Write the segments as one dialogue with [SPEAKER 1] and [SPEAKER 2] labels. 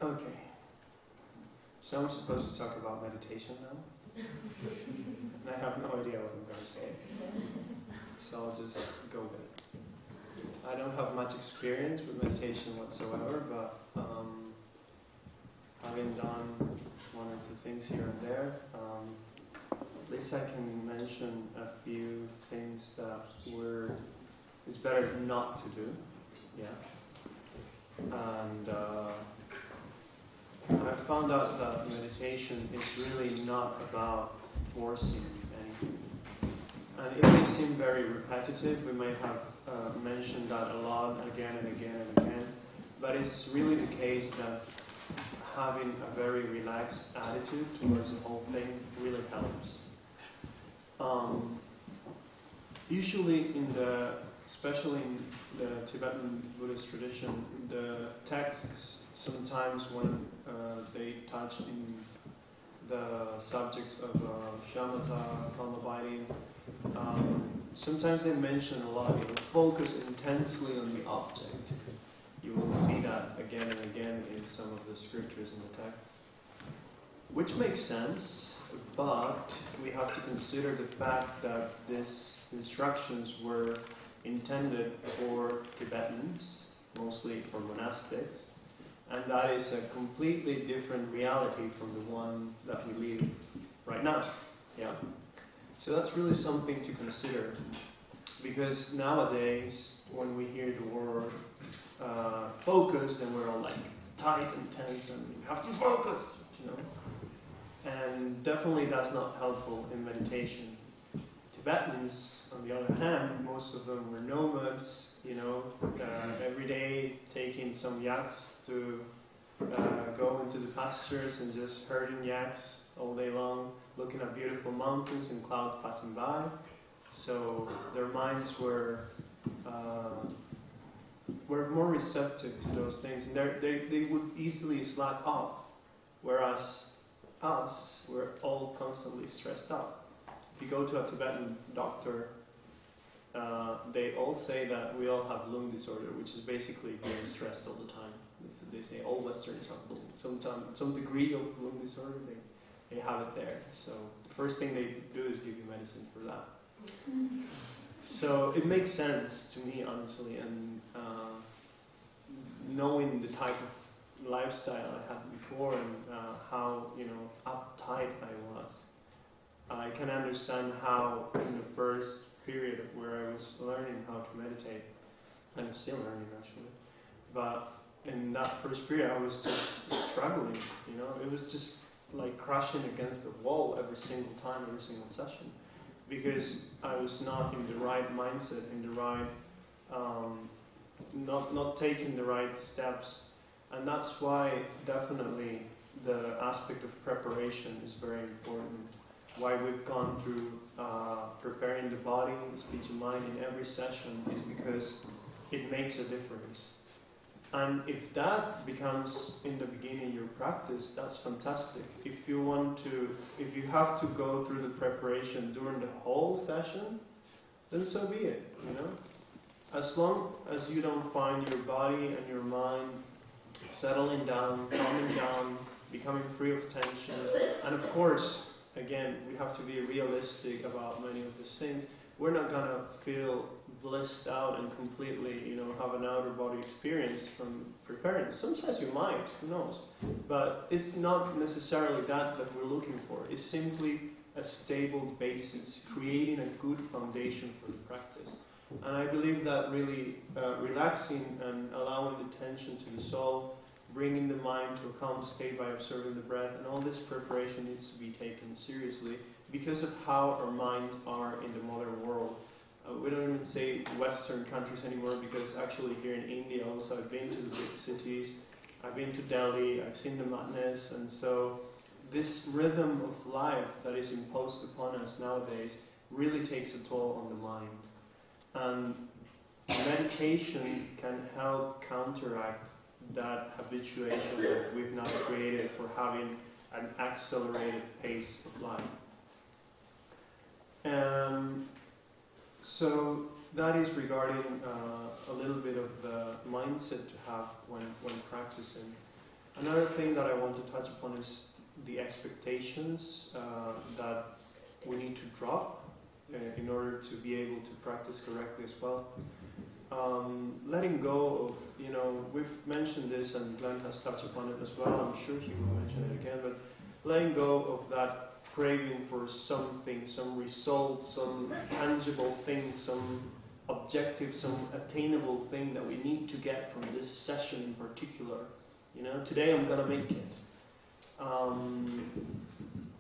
[SPEAKER 1] Okay. So I'm supposed to talk about meditation now? And I have no idea what I'm going to say. So I'll just go with it. I don't have much experience with meditation whatsoever, but having done one or two things here and there, at least I can mention a few things that it's better not to do. Yeah. And I found out that meditation is really not about forcing anything. And it may seem very repetitive. We may have mentioned that a lot again and again and again. But it's really the case that having a very relaxed attitude towards the whole thing really helps. Usually especially in the Tibetan Buddhist tradition, the texts sometimes when they touch in the subjects of shamatha, calm abiding, sometimes they mention a lot, focus intensely on the object. You will see that again and again in some of the scriptures and the texts. Which makes sense, but we have to consider the fact that these instructions were intended for Tibetans, mostly for monastics, and that is a completely different reality from the one that we live right now. Yeah. So that's really something to consider, because nowadays when we hear the word focus, then we're all like tight and tense and you have to focus, and definitely that's not helpful in meditation. Tibetans, on the other hand, most of them were nomads, every day taking some yaks to go into the pastures and just herding yaks all day long, looking at beautiful mountains and clouds passing by. So their minds were more receptive to those things, and they would easily slack off, whereas us, we're all constantly stressed out. If you go to a Tibetan doctor, they all say that we all have lung disorder, which is basically being stressed all the time. They say all Westerners have some degree of lung disorder. They have it there. So the first thing they do is give you medicine for that. So it makes sense to me, honestly, and knowing the type of lifestyle I had before and how uptight I was, I can understand how in the first period where I was learning how to meditate, and I'm still learning actually, but in that first period I was just struggling, it was just like crashing against the wall every single time, every single session, because I was not in the right mindset, in the right, not taking the right steps, and that's why definitely the aspect of preparation is very important. Why we've gone through preparing the body, speech and mind in every session is because it makes a difference. And if that becomes in the beginning your practice, that's fantastic. If you have to go through the preparation during the whole session, then so be it, As long as you don't find your body and your mind settling down, calming down, becoming free of tension, and of course, again, we have to be realistic about many of these things. We're not going to feel blissed out and completely, have an outer body experience from preparing. Sometimes you might, who knows? But it's not necessarily that we're looking for. It's simply a stable basis, creating a good foundation for the practice. And I believe that really relaxing and allowing the tension to dissolve, bringing the mind to a calm state by observing the breath, and all this preparation needs to be taken seriously because of how our minds are in the modern world. We don't even say Western countries anymore, because actually here in India also I've been to the big cities, I've been to Delhi, I've seen the madness, and so this rhythm of life that is imposed upon us nowadays really takes a toll on the mind. And meditation can help counteract that habituation that we've now created for having an accelerated pace of life. So that is regarding a little bit of the mindset to have when practicing. Another thing that I want to touch upon is the expectations that we need to drop in order to be able to practice correctly as well. Letting go of, we've mentioned this and Glenn has touched upon it as well, I'm sure he will mention it again, but letting go of that craving for something, some result, some tangible thing, some objective, some attainable thing that we need to get from this session in particular. Today I'm gonna make it.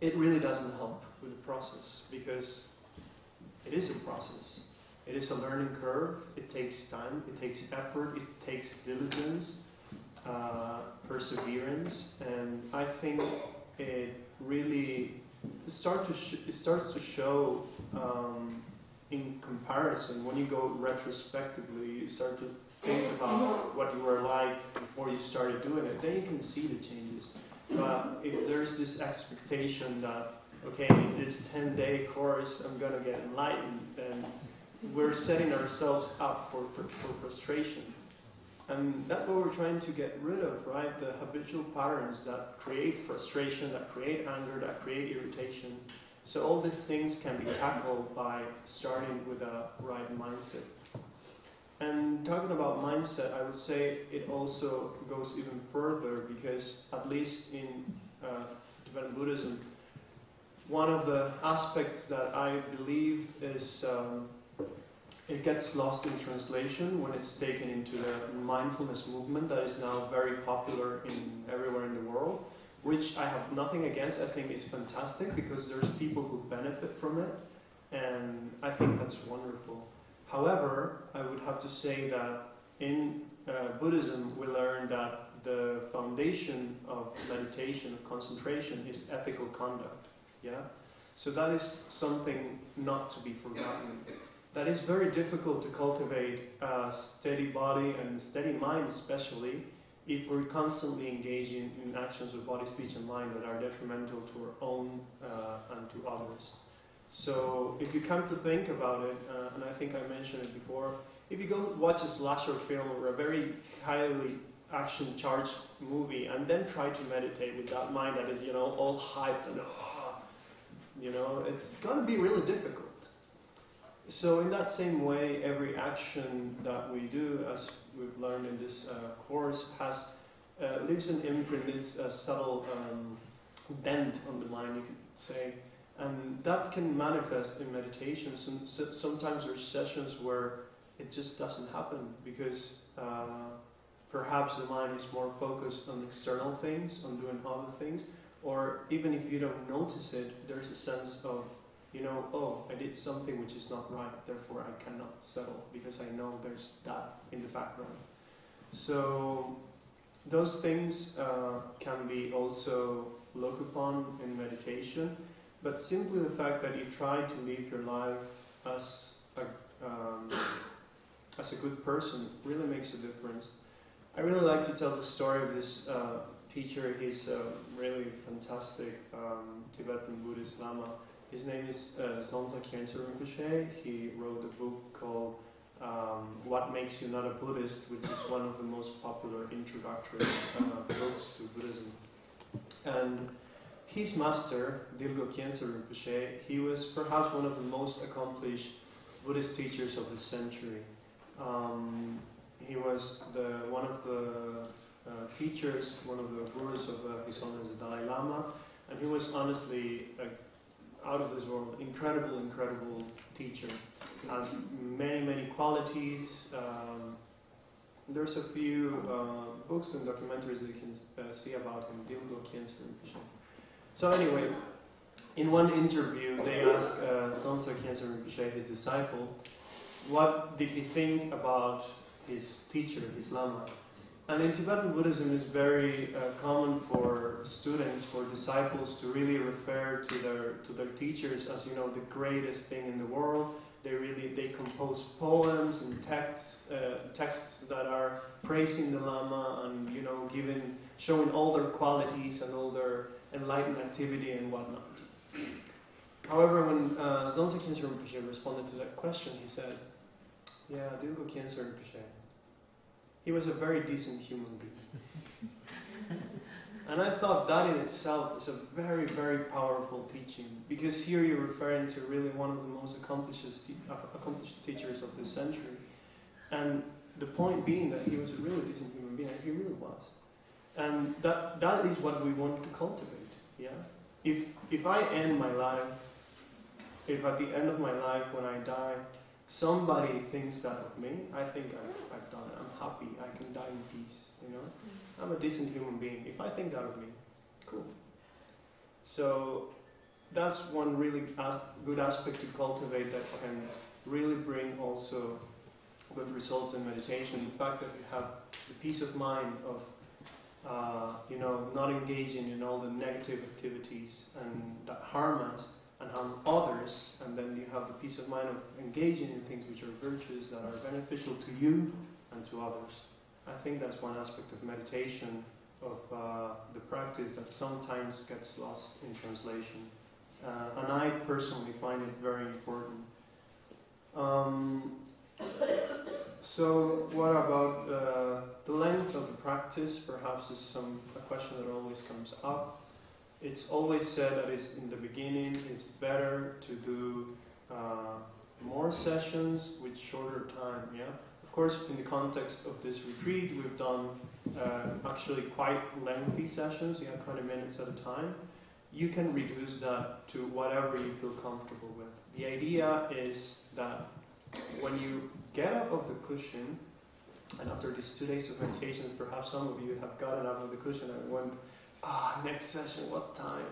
[SPEAKER 1] It really doesn't help with the process because it is a process. It is a learning curve. It takes time. It takes effort. It takes diligence, perseverance, and I think it really starts to show in comparison. When you go retrospectively, you start to think about what you were like before you started doing it. Then you can see the changes. But if there's this expectation that, okay, in this 10-day course I'm gonna get enlightened, then we're setting ourselves up for frustration. And that's what we're trying to get rid of, right? The habitual patterns that create frustration, that create anger, that create irritation. So all these things can be tackled by starting with a right mindset. And talking about mindset, I would say it also goes even further because at least in Tibetan Buddhism, one of the aspects that I believe is it gets lost in translation when it's taken into the mindfulness movement that is now very popular everywhere in the world, which I have nothing against. I think is fantastic because there's people who benefit from it, and I think that's wonderful. However, I would have to say that in Buddhism we learn that the foundation of meditation, of concentration, is ethical conduct. Yeah? So that is something not to be forgotten. That is very difficult to cultivate a steady body and steady mind, especially if we're constantly engaging in actions of body, speech, and mind that are detrimental to our own and to others. So if you come to think about it, and I think I mentioned it before, if you go watch a slasher film or a very highly action-charged movie and then try to meditate with that mind that is, all hyped and, it's going to be really difficult. So in that same way, every action that we do, as we've learned in this course, leaves an imprint, leaves a subtle dent on the mind, you could say. And that can manifest in meditation. Sometimes there's sessions where it just doesn't happen because perhaps the mind is more focused on external things, on doing other things, or even if you don't notice it, there's a sense of, I did something which is not right, therefore I cannot settle because I know there's that in the background. So those things can be also looked upon in meditation. But simply the fact that you try to live your life as a good person really makes a difference. I really like to tell the story of this teacher. He's a really fantastic Tibetan Buddhist Lama. His name is Zonsa Khyentse Rinpoche. He wrote a book called What Makes You Not a Buddhist, which is one of the most popular introductory books to Buddhism. And his master, Dilgo Khyentse Rinpoche, he was perhaps one of the most accomplished Buddhist teachers of the century. He was one of the teachers, one of the gurus of His Holiness the Dalai Lama, and he was honestly out of this world, incredible teacher. Had many qualities. There's a few books and documentaries that you can see about him, Dilgo Khyentse Rinpoche. So anyway, in one interview, they asked Zonsa Khyentse Rinpoche, his disciple, what did he think about his teacher, his Lama. And in Tibetan Buddhism, it's very common for students, for disciples, to really refer to their teachers as, the greatest thing in the world. They compose poems and texts that are praising the Lama and showing all their qualities and all their enlightened activity and whatnot. However, when Zonsa Khyentse Rinpoche responded to that question, he said, "Yeah, Dilgo Khyentse Rinpoche. He was a very decent human being." And I thought that in itself is a very, very powerful teaching, because here you're referring to really one of the most accomplished teachers of this century. And the point being that he was a really decent human being, he really was. And that is what we want to cultivate, yeah? If I end my life, if at the end of my life when I die, somebody thinks that of me, I think I've done it. I'm happy, I can die in peace, you know? I'm a decent human being. If I think that of me, cool. So that's one really good aspect to cultivate that can really bring also good results in meditation. The fact that you have the peace of mind of not engaging in all the negative activities and that harm us and harm others, and then you have the peace of mind of engaging in things which are virtues that are beneficial to you and to others. I think that's one aspect of meditation, of the practice that sometimes gets lost in translation. And I personally find it very important. So what about the length of the practice? Perhaps is a question that always comes up. It's always said that it's in the beginning it's better to do more sessions with shorter time, yeah? Of course, in the context of this retreat, we've done actually quite lengthy sessions, 20 minutes at a time. You can reduce that to whatever you feel comfortable with. The idea is that when you get up of the cushion, and after these 2 days of meditation, perhaps some of you have gotten up of the cushion and went, next session, what time?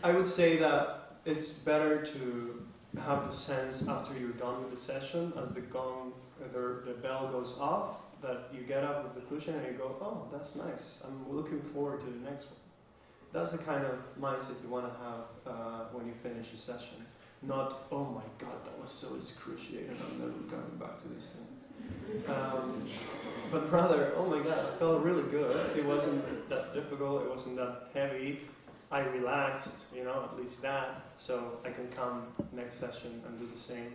[SPEAKER 1] I would say that it's better to have the sense after you're done with the session, as the bell goes off, that you get up with the cushion and you go, oh, that's nice, I'm looking forward to the next one. That's the kind of mindset you want to have when you finish a session. Not, oh my God, that was so excruciating, I'm never coming back to this thing. But rather, oh my God, I felt really good. It wasn't that difficult, it wasn't that heavy. I relaxed, at least that, so I can come next session and do the same.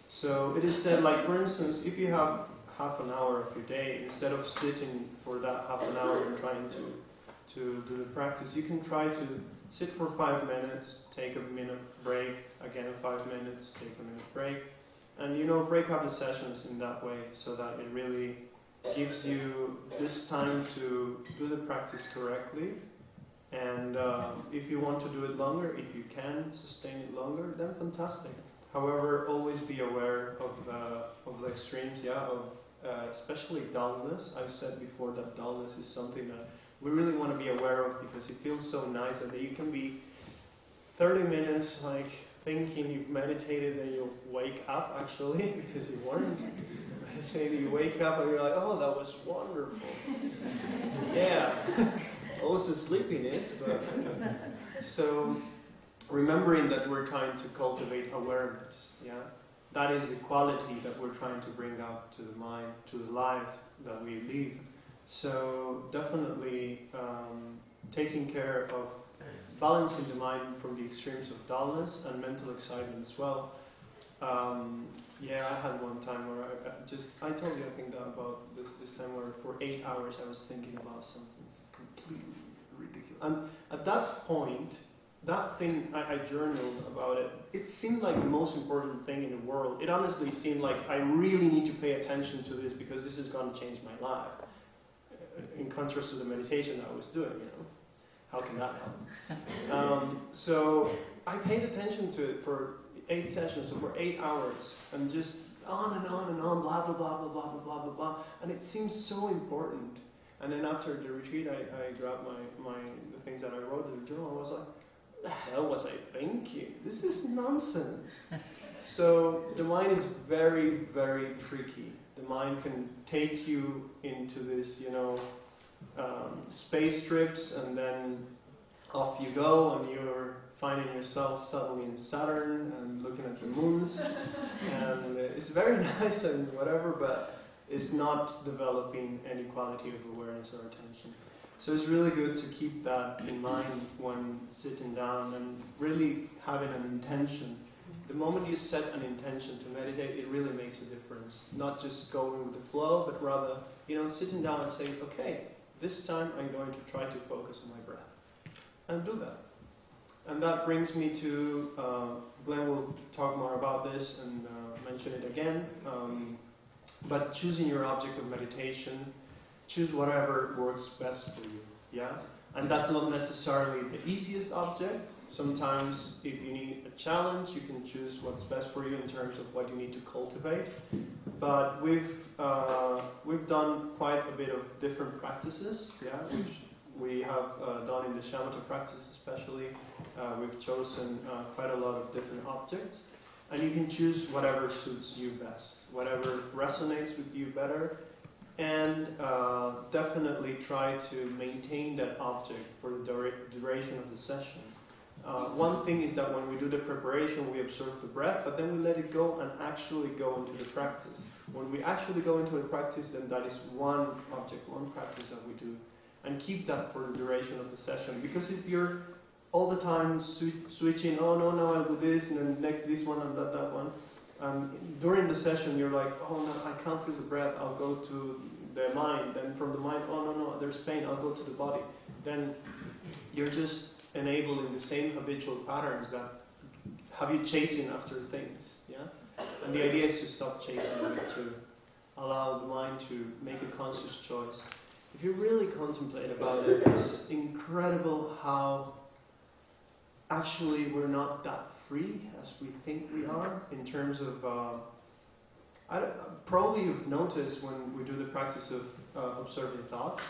[SPEAKER 1] So it is said, like for instance, if you have half an hour of your day, instead of sitting for that half an hour and trying to do the practice, you can try to sit for 5 minutes, take a minute break, again 5 minutes, take a minute break, and break up the sessions in that way so that it really gives you this time to do the practice correctly. And if you want to do it longer, if you can sustain it longer, then fantastic. However, always be aware of the extremes, of especially dullness. I've said before that dullness is something that we really want to be aware of, because it feels so nice that you can be 30 minutes like thinking you've meditated and you'll wake up actually because you weren't meditating. You wake up and you're like, oh, that was wonderful. Yeah. Also sleepiness, but so remembering that we're trying to cultivate awareness, that is the quality that we're trying to bring out to the mind, to the life that we live. So definitely taking care of balancing the mind from the extremes of dullness and mental excitement as well. I had one time where I told you I think that about this time where for 8 hours I was thinking about something completely ridiculous. And at that point, that thing, I journaled about it, it seemed like the most important thing in the world. It honestly seemed like I really need to pay attention to this because this is going to change my life. In contrast to the meditation that I was doing, How can that help? So I paid attention to it for 8 sessions, so for 8 hours, and just on and on and on, blah, blah, blah, blah, blah, blah, blah, blah, blah. And it seemed so important. And then after the retreat, I grabbed the things that I wrote in the journal. I was like, what the hell was I thinking? This is nonsense. So the mind is very, very tricky. The mind can take you into this, space trips, and then off you go, and you're finding yourself suddenly in Saturn and looking at the moons. And it's very nice and whatever, but it's not developing any quality of awareness or attention. So it's really good to keep that in mind when sitting down and really having an intention. The the moment you set an intention to meditate, it really makes a difference. Not just going with the flow, but rather, sitting down and saying, okay, this time I'm going to try to focus on my breath. And do that. And that brings me to, Glenn will talk more about this and mention it again, but choosing your object of meditation, choose whatever works best for you, yeah? And that's not necessarily the easiest object. Sometimes if you need a challenge, you can choose what's best for you in terms of what you need to cultivate. But we've done quite a bit of different practices, yeah, which we have done in the shamatha practice especially. We've chosen quite a lot of different objects. And you can choose whatever suits you best, whatever resonates with you better. And definitely try to maintain that object for the duration of the session. One thing is that when we do the preparation, we observe the breath, but then we let it go and actually go into the practice. When we actually go into the practice, then that is one object, one practice that we do. And keep that for the duration of the session. Because if you're all the time switching, oh no, I'll do this, and then next this one and that one, during the session you're like, oh no, I can't feel the breath, I'll go to the mind, and from the mind, oh no, there's pain, I'll go to the body. Then you're just enabling the same habitual patterns that have you chasing after things, yeah? And the idea is to stop chasing them, to allow the mind to make a conscious choice. If you really contemplate about it, it's incredible how actually we're not that free as we think we are in terms of, probably you've noticed when we do the practice of observing thoughts,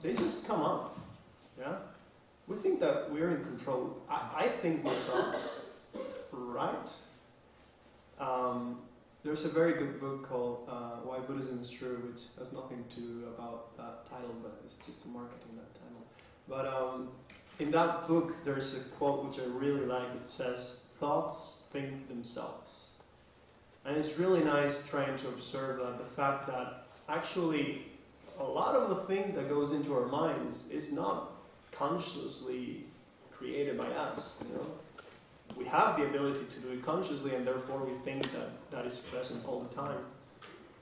[SPEAKER 1] they just come up, yeah? We think that we're in control. I think we're thoughts, right? There's a very good book called Why Buddhism is True, which has nothing to do about that title, but it's just a marketing that title. But in that book, there's a quote which I really like. It says, "Thoughts think themselves." And it's really nice trying to observe that, the fact that actually a lot of the thing that goes into our minds is not consciously created by us, We have the ability to do it consciously, and therefore we think that that is present all the time.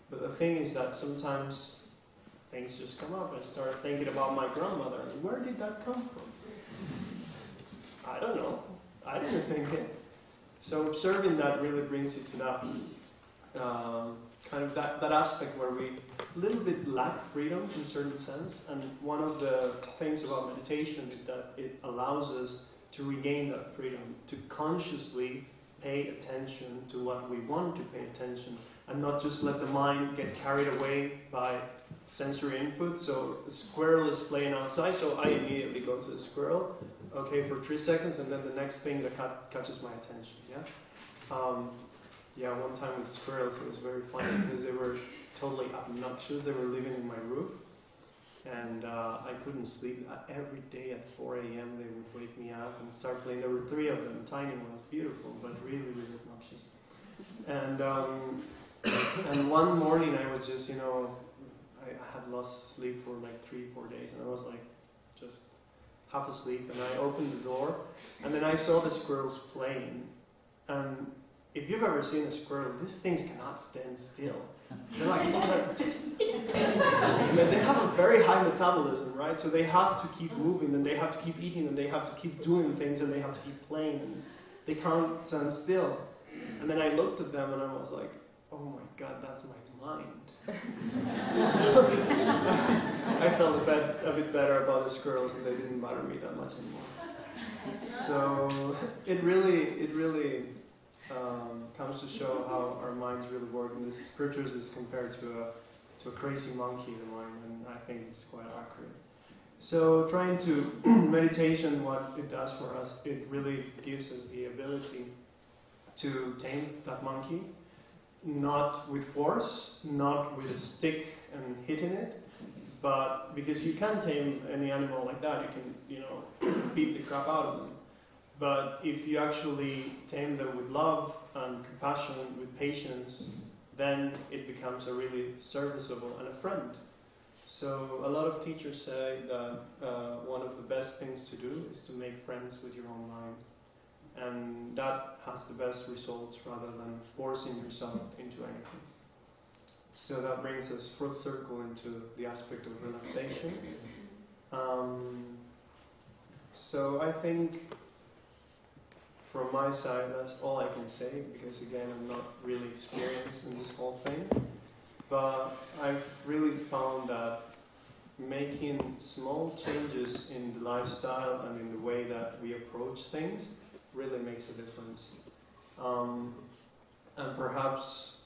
[SPEAKER 1] But the thing is that sometimes things just come up. I start thinking about my grandmother. Where did that come from? I don't know. I didn't think it. So observing that really brings you to that kind of that aspect where we a little bit lack freedom in a certain sense. And one of the things about meditation is that it allows us to regain that freedom, to consciously pay attention to what we want to pay attention, and not just let the mind get carried away by sensory input. So a squirrel is playing outside, so I immediately go to the squirrel, okay, for 3 seconds, and then the next thing that catches my attention, yeah? One time with squirrels, it was very funny because they were totally obnoxious. They were living in my roof, and I couldn't sleep. Every day at 4 a.m. they would wake me up and start playing. There were 3 of them, tiny ones, beautiful, but really, really obnoxious. And one morning I was just, I had lost sleep for like 3-4 days, and I was like just half asleep, and I opened the door, and then I saw the squirrels playing. And if you've ever seen a squirrel, these things cannot stand still. They're like, and they have a very high metabolism, right? So they have to keep moving, and they have to keep eating, and they have to keep doing things, and they have to keep playing, and they can't stand still. And then I looked at them, and I was like, oh my God, that's my mind. So I felt a bit better about the squirrels, and they didn't bother me that much anymore. So it really comes to show how our minds really work. In the scriptures is compared to a crazy monkey, the mind, and I think it's quite accurate. So trying to meditation, what it does for us, it really gives us the ability to tame that monkey, not with force, not with a stick and hitting it, but because you can tame any animal like that, you can, beat the crap out of them. But if you actually tame them with love and compassion, with patience, then it becomes a really serviceable and a friend. So a lot of teachers say that one of the best things to do is to make friends with your own mind. and that has the best results rather than forcing yourself into anything. So that brings us full circle into the aspect of relaxation. So I think from my side, that's all I can say, because again, I'm not really experienced in this whole thing. But I've really found that making small changes in the lifestyle and in the way that we approach things really makes a difference. And perhaps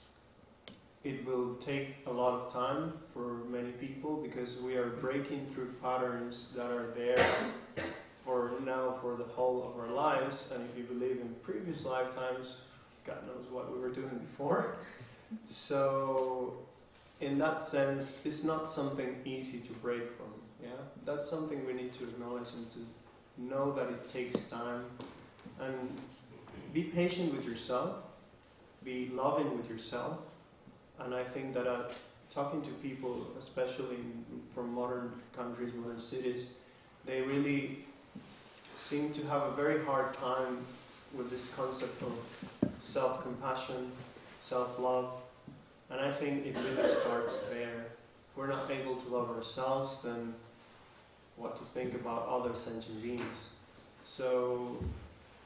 [SPEAKER 1] it will take a lot of time for many people, because we are breaking through patterns that are there for the whole of our lives. And if you believe in previous lifetimes, God knows what we were doing before. So in that sense, it's not something easy to break from. Yeah, that's something we need to acknowledge and to know that it takes time. And be patient with yourself, be loving with yourself. And I think that talking to people, especially from modern countries, modern cities, they really seem to have a very hard time with this concept of self-compassion, self-love. And I think it really starts there. If we're not able to love ourselves, then what to think about other sentient beings? So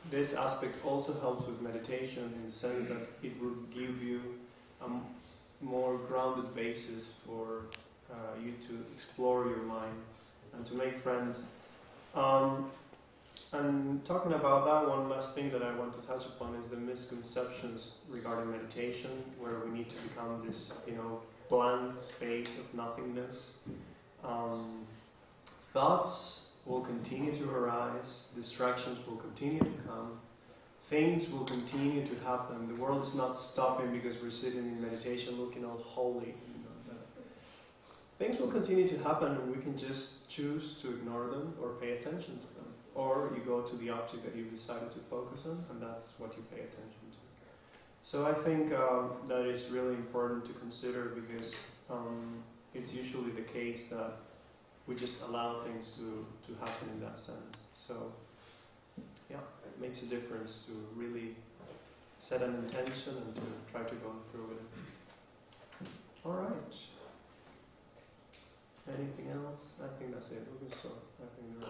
[SPEAKER 1] this aspect also helps with meditation, in the sense that it will give you a more grounded basis for you to explore your mind and to make friends. And talking about that, one last thing that I want to touch upon is the misconceptions regarding meditation, where we need to become this, blank space of nothingness. Thoughts will continue to arise, distractions will continue to come, things will continue to happen. The world is not stopping because we're sitting in meditation looking all holy. Things will continue to happen, and we can just choose to ignore them or pay attention to them. Or you go to the object that you've decided to focus on, and that's what you pay attention to. So I think that is really important to consider, because it's usually the case that we just allow things to happen in that sense. So yeah, it makes a difference to really set an intention and to try to go through with it. All right. Anything else? I think that's it. We can stop. I think we're